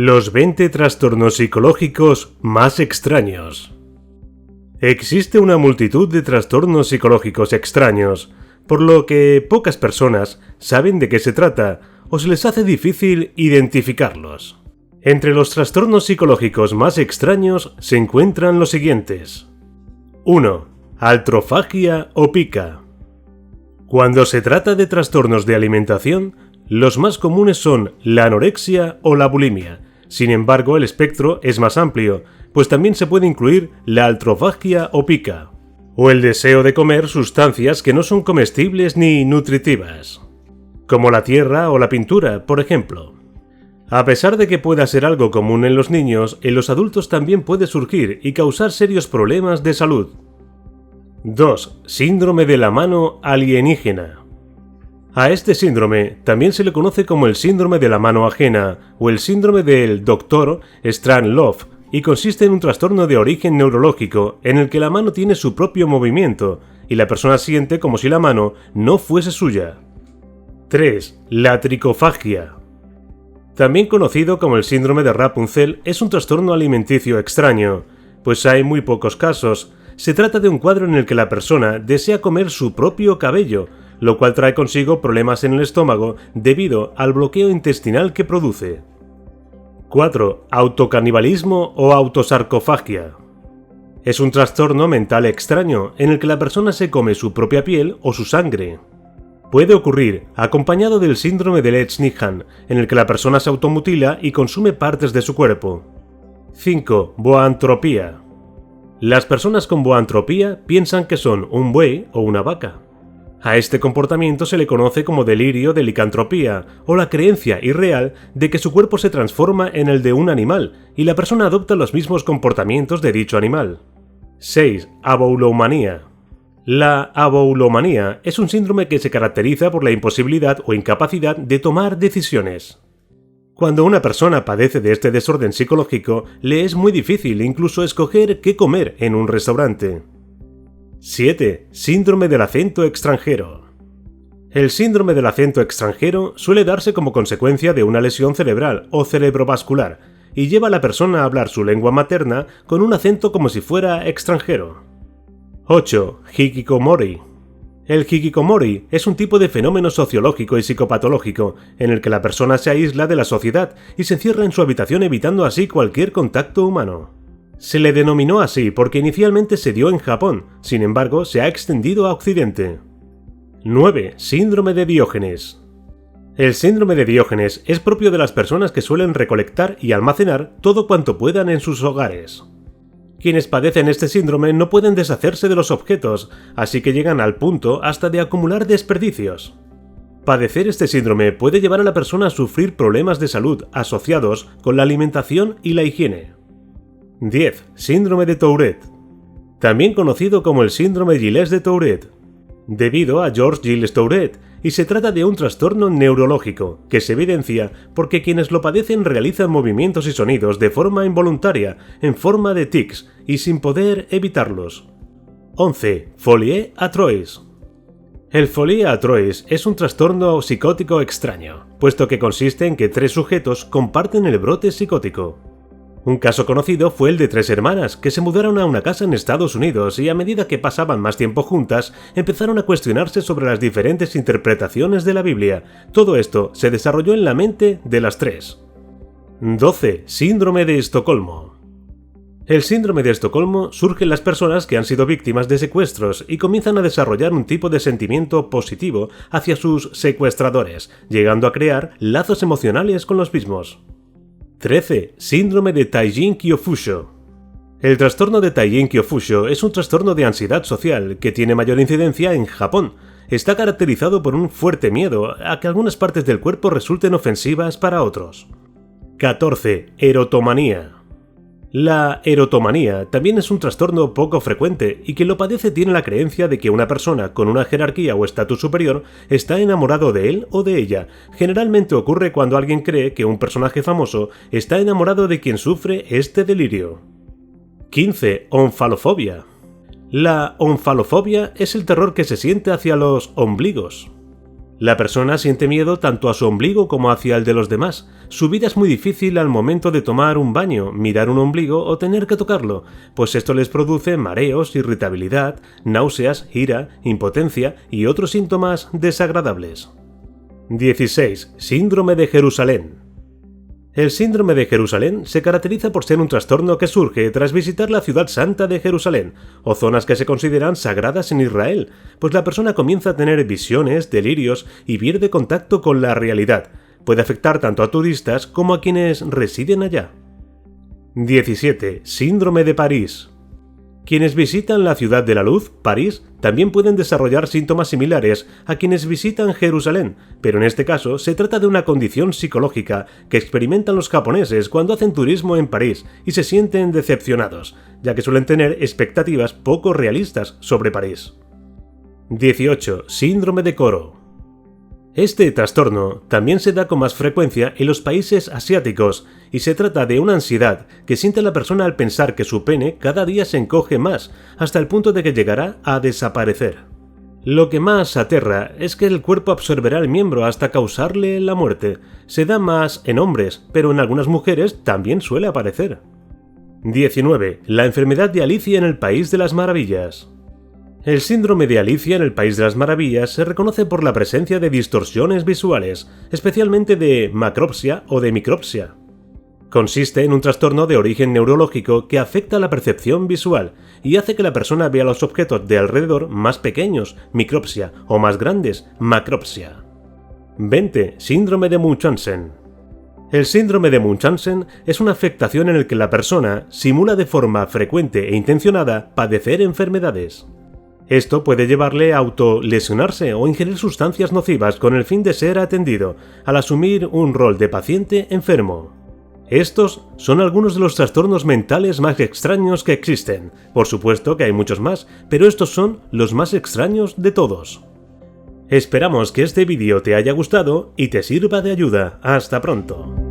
Los 20 trastornos psicológicos más extraños. Existe una multitud de trastornos psicológicos extraños, por lo que pocas personas saben de qué se trata o se les hace difícil identificarlos. Entre los trastornos psicológicos más extraños se encuentran los siguientes. 1. Altrofagia o pica. Cuando se trata de trastornos de alimentación, los más comunes son la anorexia o la bulimia. Sin embargo, el espectro es más amplio, pues también se puede incluir la altrofagia o pica, o el deseo de comer sustancias que no son comestibles ni nutritivas, como la tierra o la pintura, por ejemplo. A pesar de que pueda ser algo común en los niños, en los adultos también puede surgir y causar serios problemas de salud. 2. Síndrome de la mano alienígena. A este síndrome también se le conoce como el síndrome de la mano ajena o el síndrome del Dr. Strangelove y consiste en un trastorno de origen neurológico en el que la mano tiene su propio movimiento y la persona siente como si la mano no fuese suya. 3. La tricofagia. También conocido como el síndrome de Rapunzel, es un trastorno alimenticio extraño, pues hay muy pocos casos. Se trata de un cuadro en el que la persona desea comer su propio cabello, lo cual trae consigo problemas en el estómago debido al bloqueo intestinal que produce. 4. Autocanibalismo o autosarcofagia. Es un trastorno mental extraño en el que la persona se come su propia piel o su sangre. Puede ocurrir acompañado del síndrome de Lesch-Nyhan, en el que la persona se automutila y consume partes de su cuerpo. 5. Boantropía. Las personas con boantropía piensan que son un buey o una vaca. A este comportamiento se le conoce como delirio de licantropía, o la creencia irreal de que su cuerpo se transforma en el de un animal y la persona adopta los mismos comportamientos de dicho animal. 6. Aboulomanía. La aboulomanía es un síndrome que se caracteriza por la imposibilidad o incapacidad de tomar decisiones. Cuando una persona padece de este desorden psicológico, le es muy difícil incluso escoger qué comer en un restaurante. 7. Síndrome del acento extranjero. El síndrome del acento extranjero suele darse como consecuencia de una lesión cerebral o cerebrovascular y lleva a la persona a hablar su lengua materna con un acento como si fuera extranjero. 8. Hikikomori. El hikikomori es un tipo de fenómeno sociológico y psicopatológico en el que la persona se aísla de la sociedad y se encierra en su habitación evitando así cualquier contacto humano. Se le denominó así porque inicialmente se dio en Japón, sin embargo se ha extendido a Occidente. 9. Síndrome de Diógenes. El síndrome de Diógenes es propio de las personas que suelen recolectar y almacenar todo cuanto puedan en sus hogares. Quienes padecen este síndrome no pueden deshacerse de los objetos, así que llegan al punto hasta de acumular desperdicios. Padecer este síndrome puede llevar a la persona a sufrir problemas de salud asociados con la alimentación y la higiene. 10. Síndrome de Tourette. También conocido como el síndrome Gilles de Tourette, debido a Georges Gilles Tourette, y se trata de un trastorno neurológico que se evidencia porque quienes lo padecen realizan movimientos y sonidos de forma involuntaria, en forma de tics, y sin poder evitarlos. 11. Folie à Trois. El folie à Trois es un trastorno psicótico extraño, puesto que consiste en que 3 sujetos comparten el brote psicótico. Un caso conocido fue el de 3 hermanas que se mudaron a una casa en Estados Unidos y a medida que pasaban más tiempo juntas, empezaron a cuestionarse sobre las diferentes interpretaciones de la Biblia. Todo esto se desarrolló en la mente de las 3. 12. Síndrome de Estocolmo. El síndrome de Estocolmo surge en las personas que han sido víctimas de secuestros y comienzan a desarrollar un tipo de sentimiento positivo hacia sus secuestradores, llegando a crear lazos emocionales con los mismos. 13. Síndrome de Taijin-Kyofushio. El trastorno de Taijin-Kyofushio es un trastorno de ansiedad social que tiene mayor incidencia en Japón. Está caracterizado por un fuerte miedo a que algunas partes del cuerpo resulten ofensivas para otros. 14. Erotomanía. La erotomanía también es un trastorno poco frecuente y quien lo padece tiene la creencia de que una persona con una jerarquía o estatus superior está enamorado de él o de ella. Generalmente ocurre cuando alguien cree que un personaje famoso está enamorado de quien sufre este delirio. 15. Onfalofobia. La onfalofobia es el terror que se siente hacia los ombligos. La persona siente miedo tanto a su ombligo como hacia el de los demás. Su vida es muy difícil al momento de tomar un baño, mirar un ombligo o tener que tocarlo, pues esto les produce mareos, irritabilidad, náuseas, ira, impotencia y otros síntomas desagradables. 16. Síndrome de Jerusalén. El síndrome de Jerusalén se caracteriza por ser un trastorno que surge tras visitar la ciudad santa de Jerusalén, o zonas que se consideran sagradas en Israel, pues la persona comienza a tener visiones, delirios y pierde contacto con la realidad. Puede afectar tanto a turistas como a quienes residen allá. 17. Síndrome de París. Quienes visitan la ciudad de la luz, París, también pueden desarrollar síntomas similares a quienes visitan Jerusalén, pero en este caso se trata de una condición psicológica que experimentan los japoneses cuando hacen turismo en París y se sienten decepcionados, ya que suelen tener expectativas poco realistas sobre París. 18. Síndrome de Coro. Este trastorno también se da con más frecuencia en los países asiáticos y se trata de una ansiedad que siente la persona al pensar que su pene cada día se encoge más, hasta el punto de que llegará a desaparecer. Lo que más aterra es que el cuerpo absorberá el miembro hasta causarle la muerte. Se da más en hombres, pero en algunas mujeres también suele aparecer. 19. La enfermedad de Alicia en el País de las Maravillas. El síndrome de Alicia en el País de las Maravillas se reconoce por la presencia de distorsiones visuales, especialmente de macropsia o de micropsia. Consiste en un trastorno de origen neurológico que afecta la percepción visual y hace que la persona vea los objetos de alrededor más pequeños, micropsia, o más grandes, macropsia. 20. Síndrome de Munchausen. El síndrome de Munchausen es una afectación en la que la persona simula de forma frecuente e intencionada padecer enfermedades. Esto puede llevarle a autolesionarse o ingerir sustancias nocivas con el fin de ser atendido, al asumir un rol de paciente enfermo. Estos son algunos de los trastornos mentales más extraños que existen. Por supuesto que hay muchos más, pero estos son los más extraños de todos. Esperamos que este vídeo te haya gustado y te sirva de ayuda. ¡Hasta pronto!